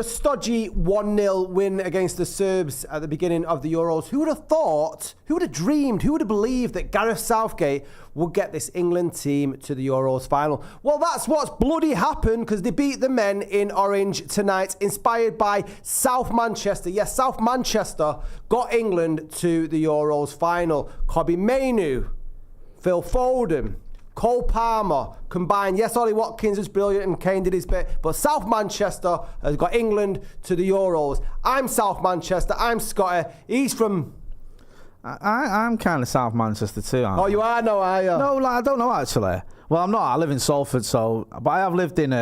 a stodgy 1-0 win against the Serbs at the beginning of the Euros, who would have thought, who would have dreamed, who would have believed that Gareth Southgate would get this England team to the Euros final? Well, that's what's bloody happened, because they beat the men in orange tonight, inspired by South Manchester. Yes, South Manchester got England to the Euros final. Mainoo, Phil Foden, Cole Palmer combined. Yes, Ollie Watkins was brilliant and Kane did his bit, but South Manchester has got England to the Euros. I'm South Manchester. I'm Scotty. He's from... I'm kind of South Manchester too. Oh, you are? No, are you? No, I don't know actually. Well, I'm not. I live in Salford, but I have lived in...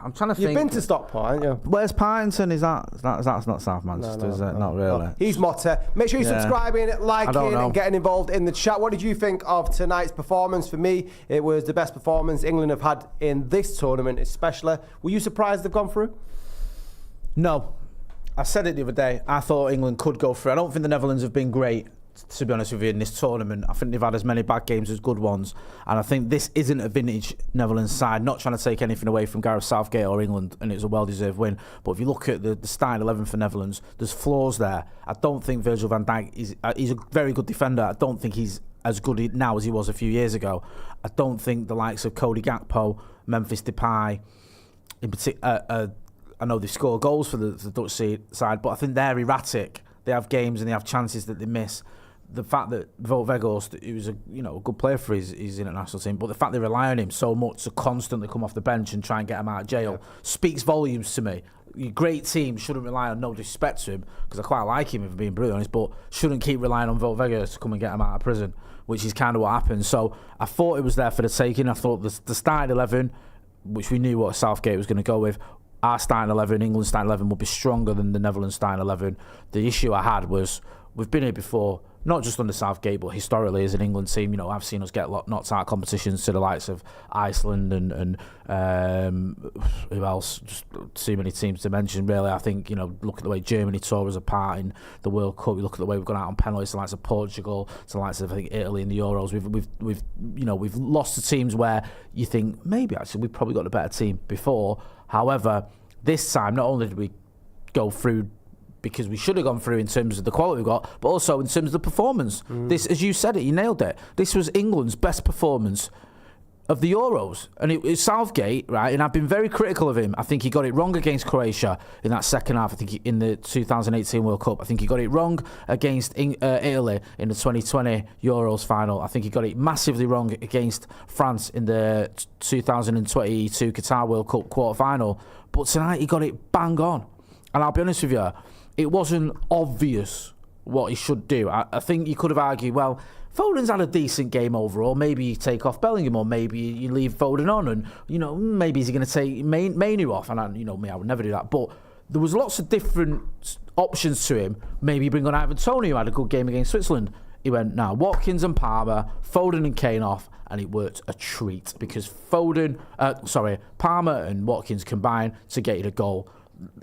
I'm trying to think. You've been to Stockport, haven't you? Where's Partington? That's not South Manchester, is it? Not really. No. He's Motty. Make sure you're subscribing, liking, and getting involved in the chat. What did you think of tonight's performance? For me, it was the best performance England have had in this tournament, especially. Were you surprised they've gone through? No. I said it the other day. I thought England could go through. I don't think the Netherlands have been great, to be honest with you, in this tournament. I think they've had as many bad games as good ones, and I think this isn't a vintage Netherlands side. Not trying to take anything away from Gareth Southgate or England, and it was a well-deserved win, but if you look at the starting 11 for Netherlands, there's flaws there. I don't think Virgil van Dijk he's a very good defender. I don't think he's as good now as he was a few years ago. I don't think the likes of Cody Gakpo, Memphis Depay in particular, I know they score goals for the Dutch side, but I think they're erratic. They have games and they have chances that they miss. The fact that Wout Weghorst, he was a good player for his international team, but the fact they rely on him so much to constantly come off the bench and try and get him out of jail speaks volumes to me. Your great team shouldn't rely on, no disrespect to him, because I quite like him if I'm being brutally honest, but shouldn't keep relying on Wout Weghorst to come and get him out of prison, which is kind of what happened. So I thought it was there for the taking. I thought the starting 11, which we knew what Southgate was going to go with, our starting 11, England's starting 11 would be stronger than the Netherlands starting 11. The issue I had was, we've been here before, not just under Southgate, but historically as an England team. I've seen us get knocked out of competitions to the likes of Iceland and who else? Just too many teams to mention, really. I think, look at the way Germany tore us apart in the World Cup. You look at the way we've gone out on penalties to the likes of Portugal, to the likes of, I think, Italy in the Euros. We've lost to teams where you think maybe actually we've probably got a better team before. However, this time not only did we go through because we should have gone through in terms of the quality we got, but also in terms of the performance. This, as you said it, you nailed it. This was England's best performance of the Euros. And it was Southgate, right? And I've been very critical of him. I think he got it wrong against Croatia in that second half. I think in the 2018 World Cup. I think he got it wrong against Italy in the 2020 Euros final. I think he got it massively wrong against France in the 2022 Qatar World Cup quarter-final. But tonight he got it bang on. And I'll be honest with you, it wasn't obvious what he should do. I think you could have argued, well, Foden's had a decent game overall. Maybe you take off Bellingham, or maybe you leave Foden on, and maybe he's going to take Mainoo off. And I would never do that. But there was lots of different options to him. Maybe you bring on Ivan Toney, who had a good game against Switzerland. He went, Watkins and Palmer, Foden and Kane off, and it worked a treat because Palmer and Watkins combined to get you the goal.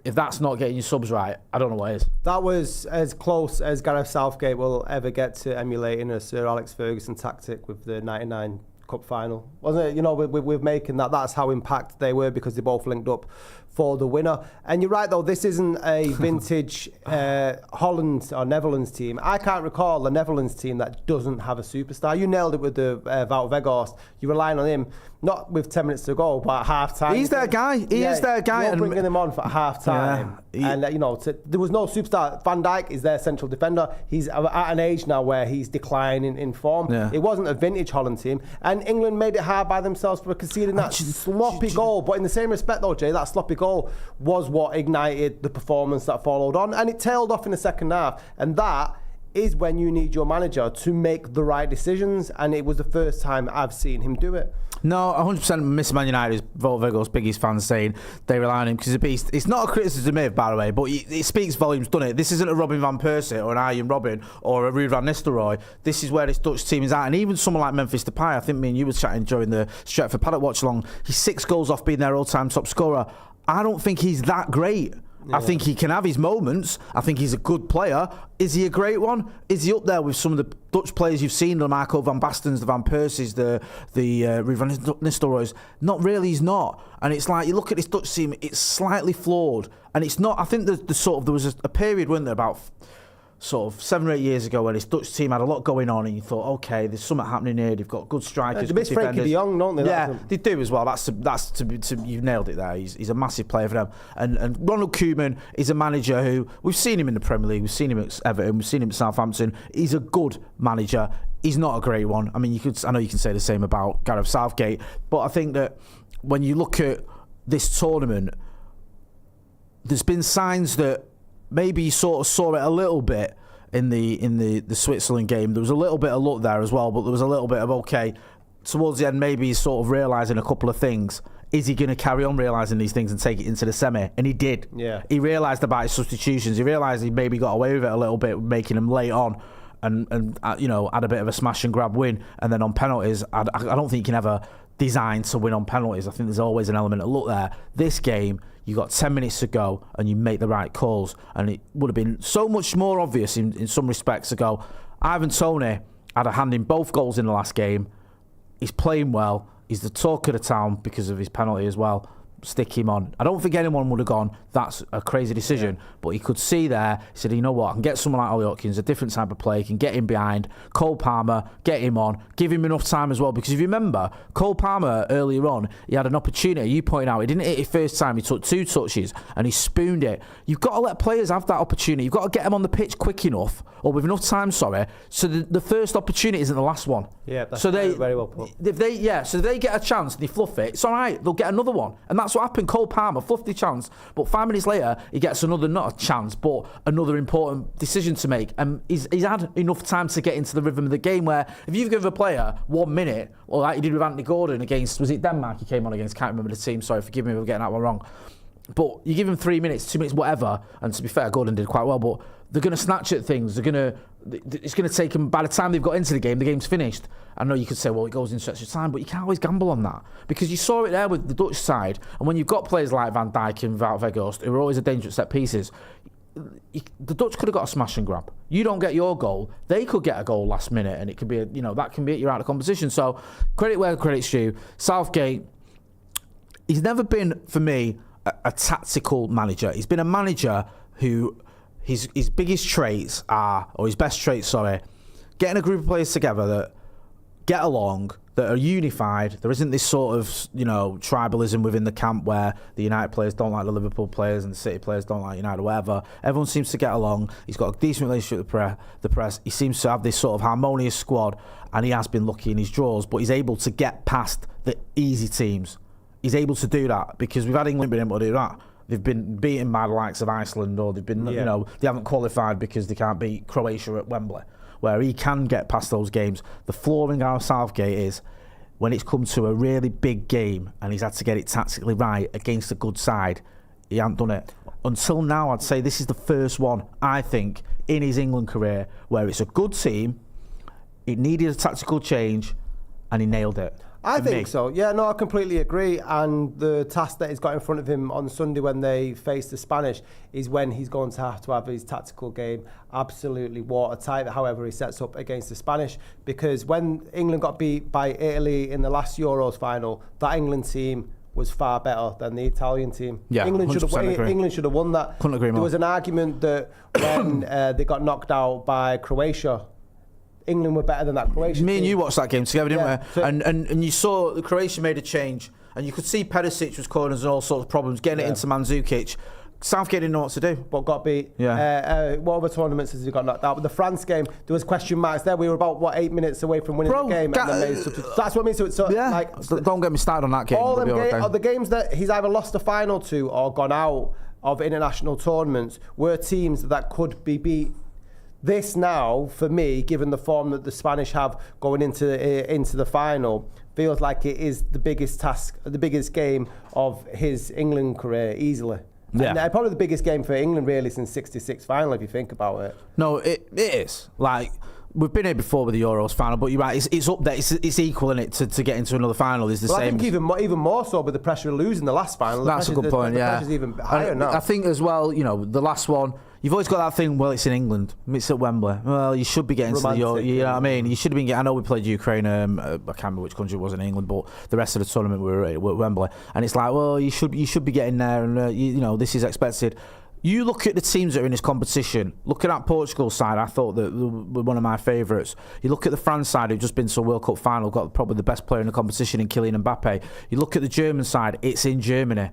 If that's not getting your subs right, I don't know what is. That was as close as Gareth Southgate will ever get to emulating a Sir Alex Ferguson tactic with the 99 Cup final, wasn't it? With making that, that's how impact they were, because they both linked up for the winner. And you're right, though, this isn't a vintage Holland or Netherlands team. I can't recall a Netherlands team that doesn't have a superstar. You nailed it with the Wout Weghorst. You're relying on him, not with 10 minutes to go, but at half-time. He's their guy. He is their guy. You're bringing him on for half-time. Yeah. And, there was no superstar. Van Dijk is their central defender. He's at an age now where he's declining in form. Yeah. It wasn't a vintage Holland team. And England made it hard by themselves for conceding that sloppy goal. But in the same respect, though, Jay, that sloppy goal was what ignited the performance that followed on. And it tailed off in the second half. And that is when you need your manager to make the right decisions. And it was the first time I've seen him do it. No, 100% miss Man United's Wout Weghorst's biggest fans saying they rely on him because he's a beast. It's not a criticism of, by the way, but it speaks volumes, doesn't it? This isn't a Robin van Persie or an Arjen Robben or a Ruud van Nistelrooy. This is where this Dutch team is at. And even someone like Memphis Depay, I think me and you were chatting during the Stretford Paddock watch along, he's 6 goals off being their all-time top scorer. I don't think he's that great. I think he can have his moments. I think he's a good player. Is he a great one? Is he up there with some of the Dutch players you've seen, the Marco van Bastens, the Van Persies, the Ruud van Nistelrooys? Not really, he's not. And it's like, you look at this Dutch team, it's slightly flawed. And it's not, I think there was a period, wasn't there, about sort of 7 or 8 years ago, where this Dutch team had a lot going on, and you thought, okay, there's something happening here. They've got good strikers, They good miss Frankie defenders. de Jong, don't they? Yeah, they do as well. You've nailed it there. He's a massive player for them. And Ronald Koeman is a manager who, we've seen him in the Premier League, we've seen him at Everton, we've seen him at Southampton. He's a good manager. He's not a great one. I mean, I know you can say the same about Gareth Southgate, but I think that when you look at this tournament, there's been signs that maybe you sort of saw it a little bit in the Switzerland game. There was a little bit of luck there as well, but there was a little bit of, okay, towards the end, maybe he's sort of realising a couple of things. Is he going to carry on realising these things and take it into the semi? And he did. Yeah. He realised about his substitutions. He realised he maybe got away with it a little bit, making them late on, and had a bit of a smash and grab win. And then on penalties, I don't think you can ever design to win on penalties. I think there's always an element of luck there. This game, you got 10 minutes to go and you make the right calls, and it would have been so much more obvious in some respects to go, Ivan Toney had a hand in both goals in the last game. He's playing well. He's the talk of the town because of his penalty as well. Stick him on. I don't think anyone would have gone, that's a crazy decision, but he could see there, he said, you know what, I can get someone like Ollie Watkins, a different type of play, can get him behind. Cole Palmer, get him on, give him enough time as well, because if you remember, Cole Palmer earlier on, he had an opportunity, you pointed out, he didn't hit it first time, he took 2 touches and he spooned it. You've got to let players have that opportunity, you've got to get them on the pitch quick enough, or with enough time, so the first opportunity isn't the last one. Yeah, that's so very well put. So they get a chance and they fluff it, it's all right, they'll get another one. And that's what happened. Cole Palmer fluffed the chance, but 5 minutes later, he gets another, not a chance, but another important decision to make. And he's had enough time to get into the rhythm of the game, where if you've given a player 1 minute, or like you did with Anthony Gordon against, was it Denmark he came on against? Can't remember the team, sorry, forgive me if I'm getting that one wrong. But you give him 3 minutes, 2 minutes, whatever, and to be fair, Gordon did quite well, but they're going to snatch at things. It's going to take them, by the time they've got into the game's finished. I know you could say, well, it goes in such a time, but you can't always gamble on that. Because you saw it there with the Dutch side, and when you've got players like Van Dijk and Wout Weghorst, who are always a danger at set pieces, the Dutch could have got a smash and grab. You don't get your goal, they could get a goal last minute, and it could be, that can be it, you're out of competition. So, credit where credit's due. Southgate, he's never been, for me, a tactical manager. He's been a manager who his biggest traits are, or his best traits, sorry, getting a group of players together that get along, that are unified. There isn't this sort of, tribalism within the camp where the United players don't like the Liverpool players and the City players don't like United or whatever. Everyone seems to get along. He's got a decent relationship with the press. He seems to have this sort of harmonious squad, and he has been lucky in his draws, but he's able to get past the easy teams. He's able to do that because we've had England been able to do that. They've been beaten by the likes of Iceland, or they've been, they haven't qualified because they can't beat Croatia at Wembley, where he can get past those games. The flaw in Gareth Southgate is when it's come to a really big game and he's had to get it tactically right against a good side, he hasn't done it. Until now, I'd say this is the first one, I think, in his England career where it's a good team, it needed a tactical change, and he nailed it. I think so. Yeah, no, I completely agree. And the task that he's got in front of him on Sunday when they face the Spanish is when he's going to have his tactical game absolutely watertight, however he sets up against the Spanish. Because when England got beat by Italy in the last Euros final, that England team was far better than the Italian team. Yeah, England should have won that. Couldn't agree more. There was an argument that when they got knocked out by Croatia, England were better than that Croatian Me and team. you watched that game together, didn't we? So and you saw the Croatia made a change, and you could see Perisic was causing us all sorts of problems, getting it into Mandzukic. Southgate didn't know what to do. But got beat. Yeah. What other tournaments has he got knocked out? But the France game, there was question marks there. We were about, 8 minutes away from winning the game. And then that's what I mean. So yeah, don't get me started on that game. All the games that he's either lost the final to or gone out of international tournaments were teams that could be beat. This now, for me, given the form that the Spanish have going into the final, feels like it is the biggest task, the biggest game of his England career, easily. Yeah. And probably the biggest game for England, really, since '66 final, if you think about it. No, it is. Like, We've been here before with the Euros final, but you're right. It's up there. It's equal in it to get into another final. Is the same. I think even more so with the pressure of losing the last final. That's a good point. The pressure's even higher now. I think as well. The last one. You've always got that thing. Well, it's in England. It's at Wembley. Well, you should be getting to the Euro. You know what I mean? You should have been getting. I know we played Ukraine. I can't remember which country it was in England, but the rest of the tournament we were at Wembley, and it's like, well, you should be getting there, and this is expected. You look at the teams that are in this competition. Looking at Portugal's side, I thought that were one of my favourites. You look at the France side, who've just been to a World Cup final, got probably the best player in the competition in Kylian Mbappe. You look at the German side, it's in Germany.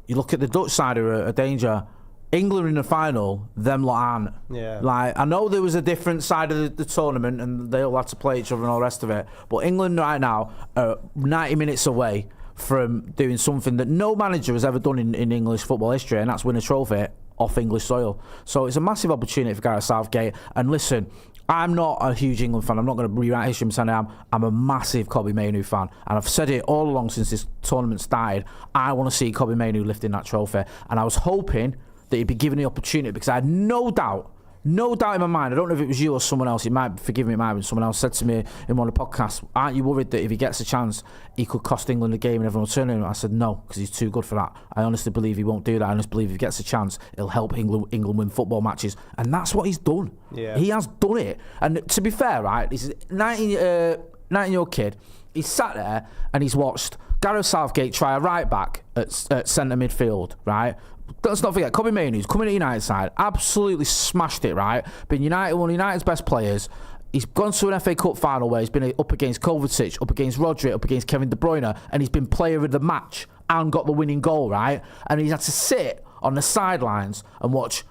You look at the Dutch side, who are a danger. England in the final, them lot aren't. Yeah. Like, I know there was a different side of the tournament and they all had to play each other and all the rest of it, but England right now are 90 minutes away from doing something that no manager has ever done in English football history, and that's win a trophy off English soil. So it's a massive opportunity for Gareth Southgate. And listen, I'm not a huge England fan. I'm not going to rewrite history and say I'm a massive Kobbie Mainoo fan. And I've said it all along since this tournament started. I want to see Kobbie Mainoo lifting that trophy. And I was hoping that he'd be given the opportunity, because I had no doubt in my mind, I don't know if it was you or someone else, it might have been someone else, said to me in one of the podcasts, aren't you worried that if he gets a chance, he could cost England a game and everyone will turn him? I said no, because he's too good for that. I honestly believe he won't do that. I honestly believe if he gets a chance, it'll help England win football matches. And that's what he's done. Yeah. He has done it. And to be fair, right, he's a 19-year-old kid. He's sat there and he's watched Gareth Southgate try a right back at centre midfield, right? Let's not forget, Kobbie Mainoo's coming to United side, absolutely smashed it, right? Been one of United's best players. He's gone to an FA Cup final where he's been up against Kovacic, up against Rodri, up against Kevin De Bruyne, and he's been player of the match and got the winning goal, right? And he's had to sit on the sidelines and watch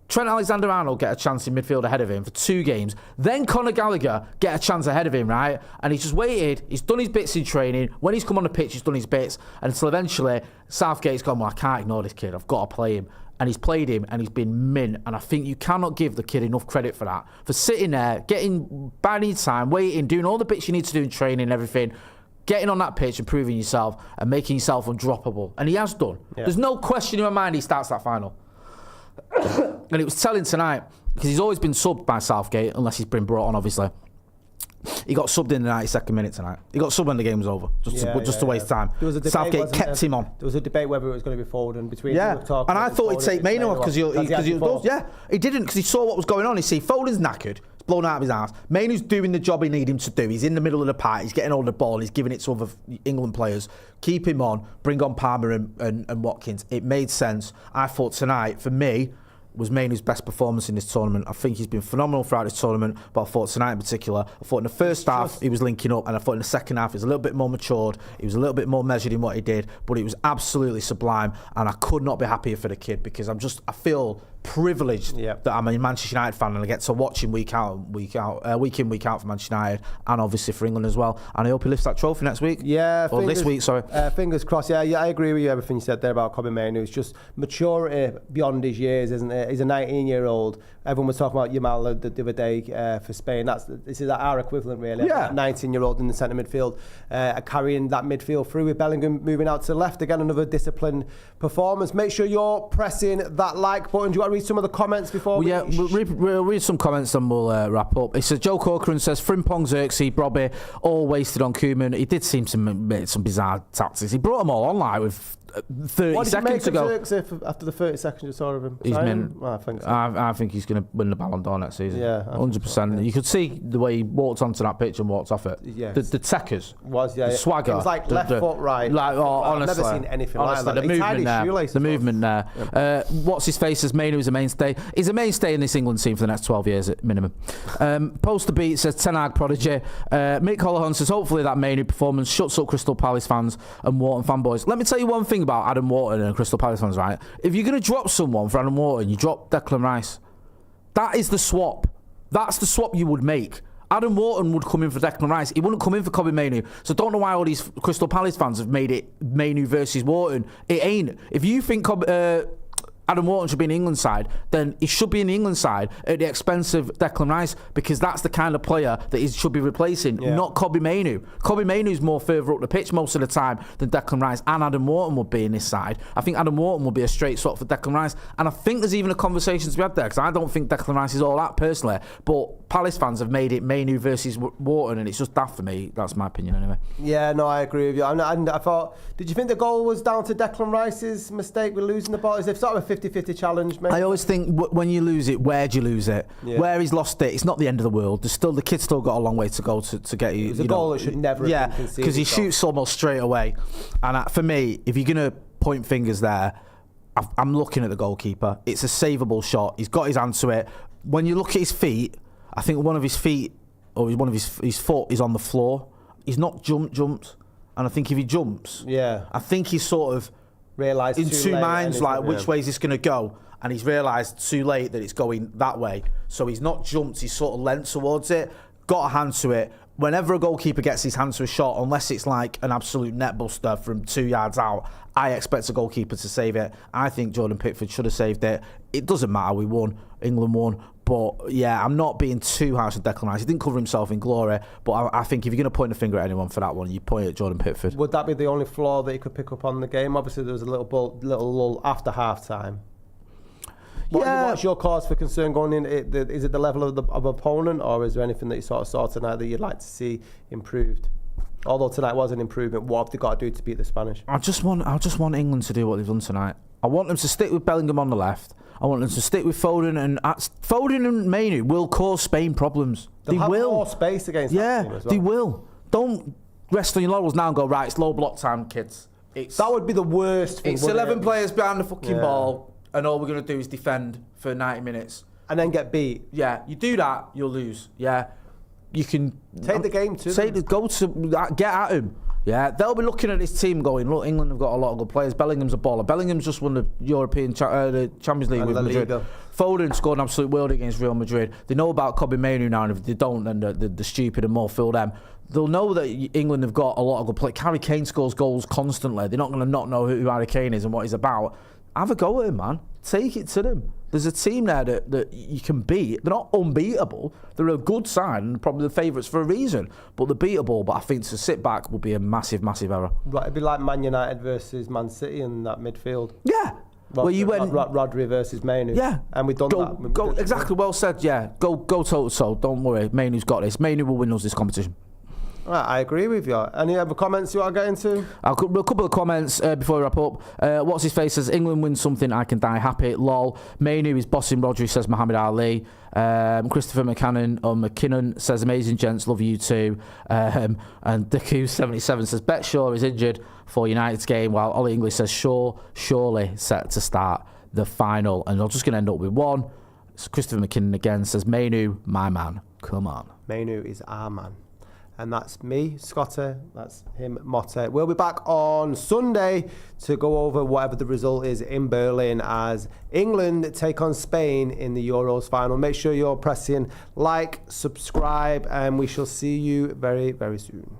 Trent Alexander-Arnold get a chance in midfield ahead of him for 2 games. Then Conor Gallagher get a chance ahead of him, right? And he's just waited. He's done his bits in training. When he's come on the pitch, he's done his bits. Until eventually, Southgate's gone, well, I can't ignore this kid. I've got to play him. And he's played him, and he's been mint. And I think you cannot give the kid enough credit for that. For sitting there, biding time, waiting, doing all the bits you need to do in training and everything. Getting on that pitch and proving yourself and making yourself undroppable. And he has done. Yeah. There's no question in my mind he starts that final. And it was telling tonight, because he's always been subbed by Southgate, unless he's been brought on, obviously. He got subbed in the 92nd minute tonight. He got subbed when the game was over, just to waste time. Southgate kept him on. There was a debate whether it was going to be forward and between. Yeah, and I thought he'd take Mainoo off because he didn't, because he saw what was going on. You see, Foden's knackered. It's blown out of his ass. Mainoo's doing the job he needed him to do. He's in the middle of the park. He's getting hold of the ball. He's giving it to other England players. Keep him on. Bring on Palmer and Watkins. It made sense. I thought tonight, for me, was Mainoo's best performance in this tournament. I think he's been phenomenal throughout this tournament, but I thought tonight in particular, I thought in the first half he was linking up, and I thought in the second half he was a little bit more matured, he was a little bit more measured in what he did, but it was absolutely sublime, and I could not be happier for the kid, because I feel privileged that I'm a Manchester United fan and I get to watch him week in, week out for Manchester United, and obviously for England as well. And I hope he lifts that trophy next week. Yeah, or this week, sorry. Fingers crossed. Yeah, I agree with you, everything you said there about Kobbie Mainoo. It's just maturity beyond his years, isn't it? He's a 19-year-old. Everyone was talking about Yamal the other day for Spain. This is our equivalent, really. Yeah. 19-year-old in the centre midfield, carrying that midfield through with Bellingham moving out to the left. Again, another disciplined performance. Make sure you're pressing that like button. Do you want to read some of the comments before we'll read some comments and we'll wrap up. It says, Joe Corcoran says, Frimpong, Xerxes, Robbie, all wasted on Koeman. He did seem to make some bizarre tactics. He brought them all on like with 30 seconds ago. What did you make of after the 30 seconds you saw of him? He's been, I think so. I think he's going to win the Ballon d'Or next season. Yeah, 100%. So, yeah. You could see the way he walked onto that pitch and walked off it. Yes. The techers. The swagger. It was like left foot, right. Like, honestly, I've never seen anything like that. The movement there. Yeah. What's his face says Mainoo is a mainstay. He's a mainstay in this England team for the next 12 years at minimum. Poster Beat says Ten Hag prodigy. Mick Holohan says hopefully that Mainoo performance shuts up Crystal Palace fans and Wharton fanboys. Let me tell you one thing about Adam Wharton and Crystal Palace fans, right? If you're going to drop someone for Adam Wharton, you drop Declan Rice. That is the swap. That's the swap you would make. Adam Wharton would come in for Declan Rice. He wouldn't come in for Kobbie Mainoo. So don't know why all these Crystal Palace fans have made it Mainoo versus Wharton. It ain't. If you think Adam Wharton should be in the England side, then he should be in the England side at the expense of Declan Rice, because that's the kind of player that he should be replacing, not Kobbie Mainoo. Kobbie Mainoo's more further up the pitch most of the time than Declan Rice, and Adam Wharton would be in this side. I think Adam Wharton would be a straight swap for Declan Rice, and I think there's even a conversation to be had there, because I don't think Declan Rice is all that personally, but Palace fans have made it Mainoo versus Wharton, and it's just daft for me. That's my opinion anyway. Yeah, no, I agree with you. And I thought, did you think the goal was down to Declan Rice's mistake with losing the ball? Is it sort of a 50-50 challenge, mate? I always think when you lose it, where do you lose it? Yeah. Where he's lost it, it's not the end of the world. The kid's still got a long way to go to get you. It's a goal that should never have been conceded. Because he shoots almost straight away. And for me, if you're going to point fingers there, I'm looking at the goalkeeper. It's a savable shot. He's got his hand to it. When you look at his feet, I think one of his feet, or one of his foot is on the floor. He's not jumped. And I think if he jumps, I think he's sort of realised in two minds, like, which way is this going to go? And he's realised too late that it's going that way. So he's not jumped, he's sort of leant towards it, got a hand to it. Whenever a goalkeeper gets his hand to a shot, unless it's like an absolute net buster from 2 yards out, I expect a goalkeeper to save it. I think Jordan Pickford should have saved it. It doesn't matter, we won, England won. But yeah, I'm not being too harsh on Declan Rice. He didn't cover himself in glory, but I think if you're going to point a finger at anyone for that one, you point at Jordan Pickford. Would that be the only flaw that he could pick up on the game? Obviously, there was a little lull after half time. What's your cause for concern going in? Is it the level of opponent, or is there anything that you sort of saw tonight that you'd like to see improved? Although tonight was an improvement, what have they got to do to beat the Spanish? I just want England to do what they've done tonight. I want them to stick with Bellingham on the left. I want them to stick with Foden and Mainoo will cause Spain problems. They'll have will. more space against that team as well. They will. Don't rest on your laurels now and go, right, it's low block time, kids. That would be the worst thing. It's 11 players behind the fucking ball, and all we're going to do is defend for 90 minutes. And then get beat. Yeah, you do that, you'll lose. Yeah. You can take the game to get at him. Yeah, they'll be looking at this team going, look, England have got a lot of good players. Bellingham's a baller. Bellingham's just won the the Champions League with Madrid. Foden scored an absolute world against Real Madrid. They know about Kobbie Mainoo now, and if they don't, then the stupid and more fill them. They'll know that England have got a lot of good players. Harry Kane scores goals constantly. They're not going to not know who Harry Kane is and what he's about. Have a go at him, man. Take it to them. There's a team there that you can beat. They're not unbeatable. They're a good side and probably the favourites for a reason. But they're beatable. But I think to sit back would be a massive, massive error. Right, it'd be like Man United versus Man City in that midfield. Yeah. Rodri versus Mainoo. Yeah. And we've done that. Go exactly. Well said. Yeah. Go toe to toe. Don't worry. Mainoo's got this. Mainoo will win us this competition. Right, I agree with you. Any other comments you want to get into? A couple of comments before we wrap up. What's his face says, England wins something, I can die happy. Lol. Mainoo is bossing Rodri, says Muhammad Ali. Christopher McKinnon says, amazing gents, love you too. And Diku77 says, Bet Shaw is injured for United's game, while Ollie English says, surely set to start the final. And I'm just going to end up with one. So Christopher McKinnon again says, Mainoo, my man, come on. Mainoo is our man. And that's me, Scotty. That's him, Motty. We'll be back on Sunday to go over whatever the result is in Berlin as England take on Spain in the Euros final. Make sure you're pressing like, subscribe, and we shall see you very, very soon.